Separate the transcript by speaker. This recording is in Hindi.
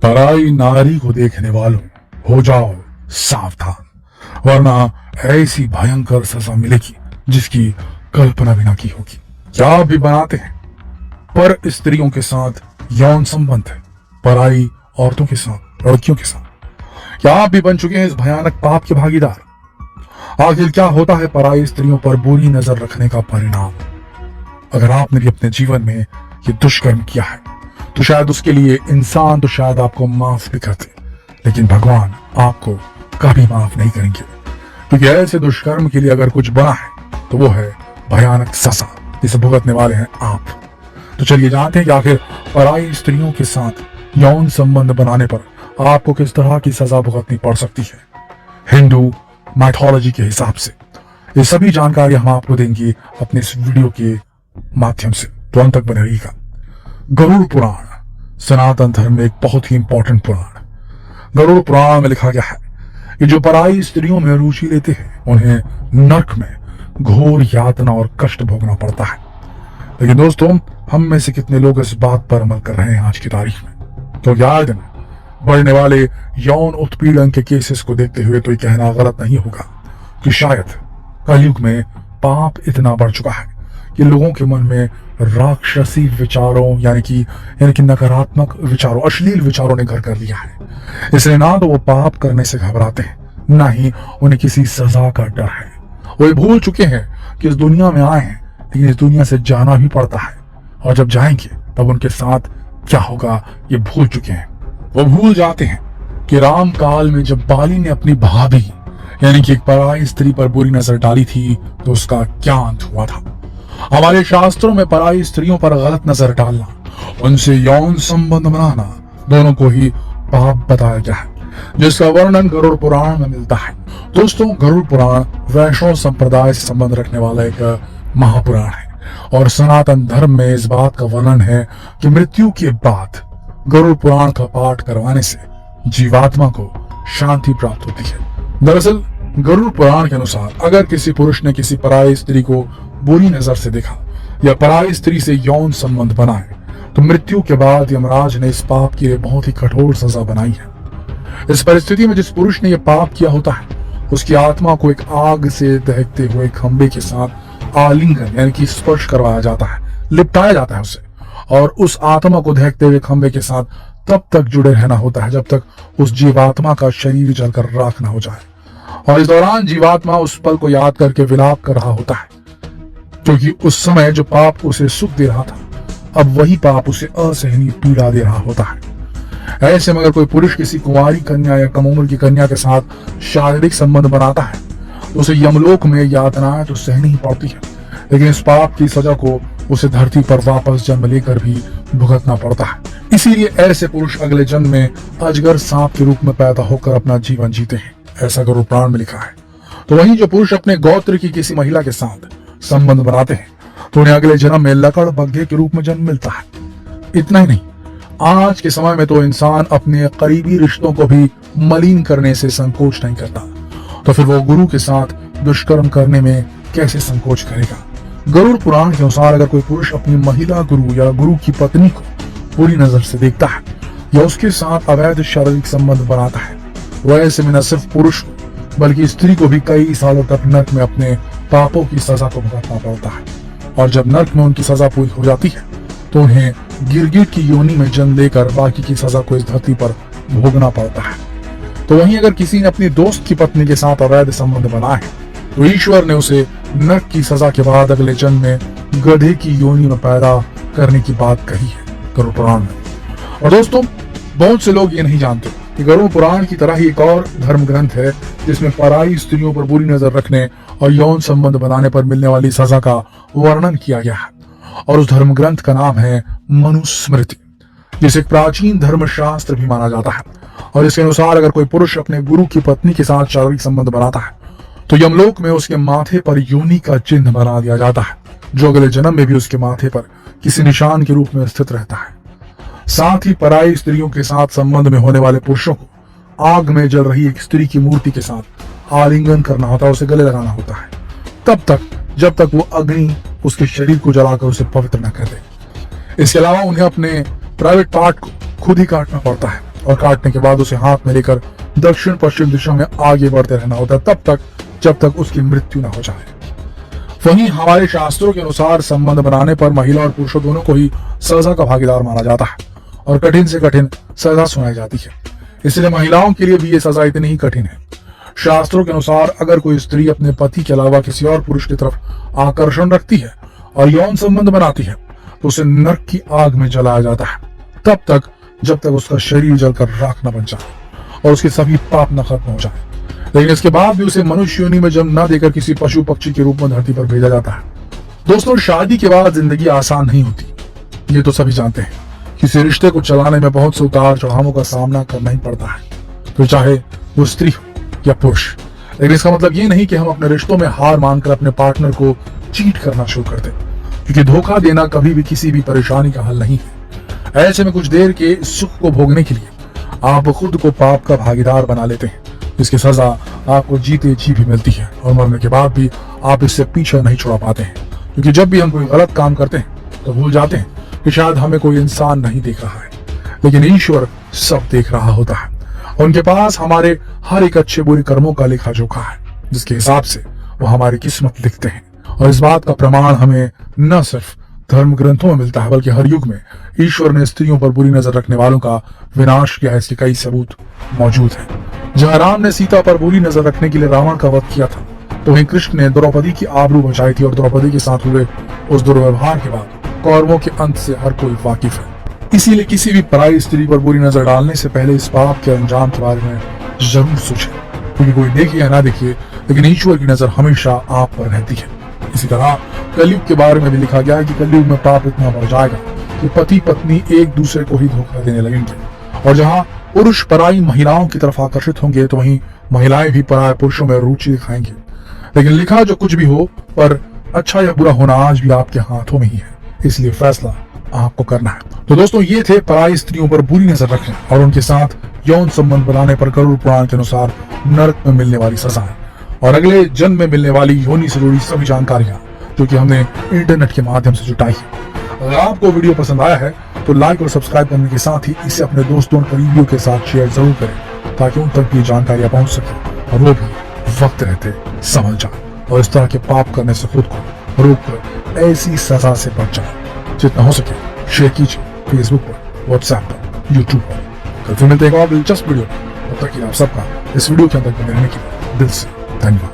Speaker 1: पराई नारी को देखने वालों, हो जाओ सावधान, वरना ऐसी भयंकर सजा मिलेगी जिसकी कल्पना भी ना की होगी। क्या आप भी बनाते हैं पर स्त्रियों के साथ यौन संबंध, पराई औरतों के साथ, लड़कियों के साथ? क्या आप भी बन चुके हैं इस भयानक पाप के भागीदार? आखिर क्या होता है पराई स्त्रियों पर बुरी नजर रखने का परिणाम? अगर आपने भी अपने जीवन में ये दुष्कर्म किया है तो शायद उसके लिए इंसान तो शायद आपको माफ भी करते, लेकिन भगवान आपको कभी माफ नहीं करेंगे, क्योंकि ऐसे दुष्कर्म के लिए अगर कुछ बना है तो वो है भयानक सजा, जिसे भुगतने वाले हैं आप। तो चलिए जानते हैं कि आखिर पराई स्त्रियों के साथ यौन संबंध बनाने पर आपको किस तरह की सजा भुगतनी पड़ सकती है हिंदू माइथोलॉजी के हिसाब से। ये सभी जानकारी हम आपको देंगे अपने इस वीडियो के माध्यम से, तो अंत तक बने रहिएगा। गरुड़ पुराण सनातन धर्म में एक बहुत ही इंपॉर्टेंट पुराण। गरुड़ पुराण में लिखा गया है कि जो पराई स्त्रियों में रुचि लेते हैं उन्हें नरक में घोर यातना और कष्ट भोगना पड़ता है। लेकिन दोस्तों, हम में से कितने लोग इस बात पर अमल कर रहे हैं आज की तारीख में? तो आए दिन बढ़ने वाले यौन उत्पीड़न के केसेस को देखते हुए तो ये कहना गलत नहीं होगा कि शायद कलयुग में पाप इतना बढ़ चुका है कि लोगों के मन में राक्षसी विचारों यानी कि नकारात्मक विचारों, अश्लील विचारों ने घर कर लिया है। इसलिए ना तो वो पाप करने से घबराते हैं, ना ही उन्हें किसी सजा का डर है। वो भूल चुके हैं कि इस दुनिया में आए हैं, लेकिन इस दुनिया से जाना भी पड़ता है, और जब जाएंगे तब उनके साथ क्या होगा ये भूल चुके हैं। वो भूल जाते हैं कि राम काल में जब बाली ने अपनी भाभी यानी कि एक पराई स्त्री पर बुरी नजर डाली थी तो उसका क्या अंत हुआ था। हमारे शास्त्रों में पराई स्त्रियों पर गलत नजर डालना, उनसे यौन संबंध बनाना, दोनों को ही पाप बताया गया है, जिसका वर्णन गरुड़ पुराण में मिलता है। दोस्तों, गरुड़ पुराण वैष्णव संप्रदाय से संबंध रखने वाला एक महापुराण है, और सनातन धर्म में इस बात का वर्णन है कि मृत्यु के बाद गरुड़ पुराण का पाठ करवाने से जीवात्मा को शांति प्राप्त होती है। दरअसल गरुड़ पुराण के अनुसार अगर किसी पुरुष ने किसी पराई स्त्री को बुरी नजर से देखा या पराई स्त्री से यौन संबंध बनाए तो मृत्यु के बाद यमराज ने इस पाप के लिए बहुत ही कठोर सजा बनाई है। इस परिस्थिति में जिस पुरुष ने यह पाप किया होता है उसकी आत्मा को एक आग से दहकते हुए खंबे के साथ आलिंगन यानी कि स्पर्श करवाया जाता है, लिपटाया जाता है उसे, और उस आत्मा को दहकते हुए खंबे के साथ तब तक जुड़े रहना होता है जब तक उस जीवात्मा का शरीर जलकर राख न हो जाए। और इस दौरान जीवात्मा उस पल को याद करके विलाप कर रहा होता है, क्योंकि उस समय जो पाप उसे सुख दे रहा था अब वही पाप उसे असहनीय पीड़ा दे रहा होता है। ऐसे में अगर कोई पुरुष किसी कुंवारी कन्या या कम उम्र की कन्या के साथ शारीरिक संबंध बनाता है तो उसे यमलोक में यातनाएं तो सहनी ही पड़ती है, लेकिन इस पाप की सजा को उसे धरती पर वापस जन्म लेकर भी भुगतना पड़ता है। इसीलिए ऐसे पुरुष अगले जन्म में अजगर सांप के रूप में पैदा होकर अपना जीवन जीते हैं, ऐसा गरुड़ पुराण में लिखा है। तो वहीं जो पुरुष अपने गोत्र की किसी महिला के साथ संबंध बनाते हैं तो उन्हें अगले जन्म में लकड़ बग्घे के रूप में जन्म मिलता है। इतना ही नहीं, आज के समय में तो इंसान अपने करीबी रिश्तों को भी मलिन करने से संकोच नहीं करता, तो फिर वो गुरु के साथ दुष्कर्म करने में कैसे संकोच करेगा। गरुड़ पुराण के अनुसार अगर कोई पुरुष अपनी महिला गुरु या गुरु की पत्नी को बुरी नजर से देखता है या उसके साथ अवैध शारीरिक संबंध बनाता है, वह ऐसे में न सिर्फ पुरुष को बल्कि स्त्री को भी कई सालों तक नर्क में अपने पापों की सजा को भुगतना पड़ता है। और जब नर्क में उनकी सजा पूरी हो जाती है तो उन्हें गिरगिट की योनि में जन्म लेकर बाकी की सजा को इस धरती पर भोगना पड़ता है। तो वहीं अगर किसी ने अपनी दोस्त की पत्नी के साथ अवैध संबंध बनाए तो ईश्वर ने उसे नर्क की सजा के बाद अगले जन्म में गधे की योनि में पैदा करने की बात कही है गरुड़ पुराण में। और दोस्तों, बहुत से लोग ये नहीं जानते कि गरुड़ पुराण की तरह ही एक और धर्म ग्रंथ है जिसमें पराई स्त्रियों पर बुरी नजर रखने और यौन संबंध बनाने पर मिलने वाली सजा का वर्णन किया गया है, और उस धर्म ग्रंथ का नाम है मनुस्मृति, जिसे प्राचीन धर्मशास्त्र भी माना जाता है। और इसके अनुसार अगर कोई पुरुष अपने गुरु की पत्नी के साथ शारीरिक संबंध बनाता है तो यमलोक में उसके माथे पर योनि का चिन्ह बना दिया जाता है, जो अगले जन्म में भी उसके माथे पर किसी निशान के रूप में स्थित रहता है। साथ ही पराई स्त्रियों के साथ संबंध में होने वाले पुरुषों को आग में जल रही एक स्त्री की मूर्ति के साथ आलिंगन करना होता है, उसे गले लगाना होता है, तब तक जब तक वो अग्नि उसके शरीर को जलाकर उसे पवित्र न कर दे। इसके अलावा उन्हें अपने प्राइवेट पार्ट को खुद ही काटना पड़ता है, और काटने के बाद उसे हाथ में लेकर दक्षिण पश्चिम दिशा में आगे बढ़ते रहना होता है तब तक जब तक उसकी मृत्यु न हो जाए। वहीं हमारे शास्त्रों के अनुसार संबंध बनाने पर महिला और पुरुषों दोनों को ही सजा का भागीदार माना जाता है और कठिन से कठिन सजा सुनाई जाती है। इसलिए महिलाओं के लिए भी ये सजा इतनी ही कठिन है। शास्त्रों के अनुसार अगर कोई स्त्री अपने पति के अलावा किसी और पुरुष की तरफ आकर्षण रखती है और यौन संबंध बनाती है तो उसे नरक की आग में जलाया जाता है तब तक जब तक उसका शरीर जलकर राख न बन जाए और उसके सभी पाप न खत्म हो जाए। लेकिन इसके बाद भी उसे मनुष्य योनि में जन्म न देकर किसी पशु पक्षी के रूप में धरती पर भेजा जाता है। दोस्तों, शादी के बाद जिंदगी आसान नहीं होती, ये तो सभी जानते हैं। किसी रिश्ते को चलाने में बहुत से उतार चढ़ावों का सामना करना ही पड़ता है, तो चाहे वो स्त्री हो या पुरुष। लेकिन इसका मतलब ये नहीं कि हम अपने रिश्तों में हार मानकर अपने पार्टनर को चीट करना शुरू कर दें, क्योंकि धोखा देना कभी भी किसी भी परेशानी का हल नहीं है। ऐसे में कुछ देर के सुख को भोगने के लिए आप खुद को पाप का भागीदार बना लेते हैं, जिसकी सजा आपको जीते जी भी मिलती है और मरने के बाद भी आप इससे पीछा नहीं छुड़ा पाते हैं। क्योंकि जब भी हम कोई गलत काम करते हैं तो भूल जाते हैं कि शायद हमें कोई इंसान नहीं देख रहा है, लेकिन ईश्वर सब देख रहा होता है। उनके पास हमारे हर एक अच्छे बुरे कर्मों का लेखा जोखा है, जिसके हिसाब से वो हमारी किस्मत लिखते हैं। और इस बात का प्रमाण हमें न सिर्फ धर्म ग्रंथों में मिलता है, बल्कि हर युग में ईश्वर ने स्त्रियों पर बुरी नजर रखने वालों का विनाश किया है, इसके कई सबूत मौजूद हैं। जहाँ राम ने सीता पर बुरी नजर रखने के लिए रावण का वध किया था, तो वहीं कृष्ण ने द्रौपदी की आबरू बचाई थी और द्रौपदी के साथ हुए उस दुर्व्यवहार के बाद कौरवों के अंत से हर कोई वाकिफ है। इसीलिए किसी भी पराई स्त्री पर बुरी नजर डालने से पहले इस पाप के अंजाम के बारे में जरूर सोचें, क्योंकि कोई देखे या ना देखे, लेकिन ईश्वर की नजर हमेशा आप पर रहती है। इसी तरह कलयुग के बारे में भी लिखा गया है कि कलयुग में पाप इतना बढ़ जाएगा कि पति पत्नी एक दूसरे को ही धोखा देने लगेंगे, और जहाँ पुरुष पराई महिलाओं की तरफ आकर्षित होंगे तो वहीं महिलाएं भी पराये पुरुषों में रुचि दिखाएंगी। लेकिन लिखा जो कुछ भी हो, पर अच्छा या बुरा होना आज भी आपके हाथों में ही है, इसलिए फैसला आपको करना है। तो दोस्तों, ये थे पराई स्त्रियों पर बुरी नजर रखने और उनके साथ यौन संबंध बनाने पर गरुड़ पुराण के अनुसार नरक में मिलने वाली सजाएं और अगले जन्म में मिलने वाली योनि से जुड़ी सभी जानकारियां जो कि हमने इंटरनेट के माध्यम से जुटाई है। अगर आपको वीडियो पसंद आया है तो लाइक और सब्सक्राइब करने के साथ ही इसे अपने दोस्तों और करीबियों के साथ शेयर जरूर करें, ताकि उन तक ये जानकारियां पहुंच सके और वो भी वक्त रहते समझ जाए और इस तरह के पाप करने से खुद को रोककर ऐसी सजा से बच जाए। जितना हो सके शेयर कीजिए फेसबुक पर, व्हाट्सएप पर, यूट्यूब पर। कल फिर मिलते हैं एक और दिलचस्प वीडियो। तब तक आप सबका इस वीडियो के अंदर बने रहने के लिए दिल से धन्यवाद।